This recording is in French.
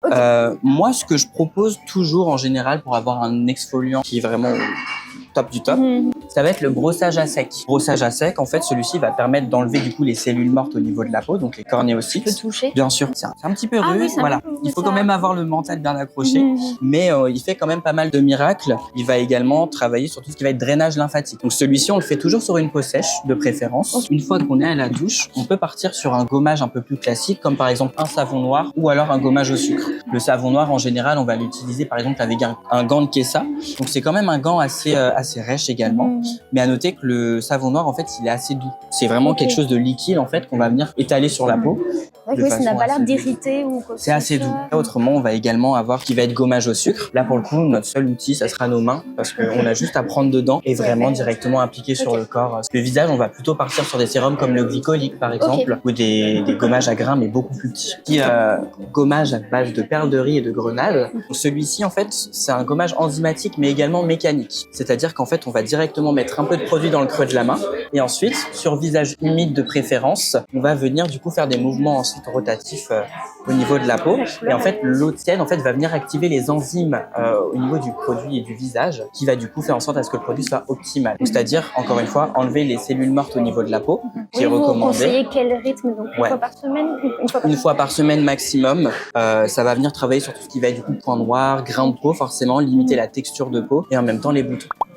Ok. Moi, ce que je propose toujours en général pour avoir un exfoliant qui est vraiment top du top, ça va être le brossage à sec. Brossage à sec, en fait, celui-ci va permettre d'enlever du coup les cellules mortes au niveau de la peau, donc les Tu peux cornéocytes. toucher. Bien sûr, c'est un petit peu Ah rude, oui, c'est un voilà. peu Il faut ça. quand même avoir le mental bien accroché, Mhm. mais il fait quand même pas mal de miracles. Il va également travailler sur tout ce qui va être drainage lymphatique. Donc celui-ci, on le fait toujours sur une peau sèche, de préférence. Une fois qu'on est à la douche, on peut partir sur un gommage un peu plus classique, comme par exemple un savon noir ou alors un gommage au sucre. Le savon noir, en général, on va l'utiliser par exemple avec un gant de Kessa. Donc c'est quand même un gant assez rêche également. Mais à noter que le savon noir, en fait, il est assez doux. C'est vraiment Ok. quelque chose de liquide, en fait, qu'on va venir étaler sur la peau. Ouais, de oui, ça n'a façon pas l'air assez d'irriter ou quoi que C'est ce assez doux. soit. Autrement, on va également avoir qui va être gommage au sucre. Là, pour le coup, notre seul outil, ça sera nos mains parce qu'on a juste à prendre dedans et vraiment directement appliquer sur Ok. le corps. Le visage, on va plutôt partir sur des sérums comme le glycolique, par exemple, ou des gommages à grains, mais beaucoup plus petits. Petit gommage à base de perles de riz et de grenade. Celui-ci, en fait, c'est un gommage enzymatique, mais également mécanique. C'est-à-dire qu'en fait, on va directement mettre un peu de produit dans le creux de la main et ensuite, sur visage humide de préférence, on va venir du coup faire des mouvements ensuite rotatifs au niveau de la peau. Et en fait, l'eau tiède en fait, va venir activer les enzymes au niveau du produit et du visage, qui va du coup faire en sorte à ce que le produit soit optimal. C'est-à-dire, encore une fois, enlever les cellules mortes au niveau de la peau, qui est Oui, vous recommandé. conseillez quel rythme? Donc une Ouais. fois par semaine? Une fois par Une fois par semaine maximum. Ça va venir travailler sur tout ce qui va être du coup point noir, grain de peau forcément, limiter la texture de peau et en même temps les boutons.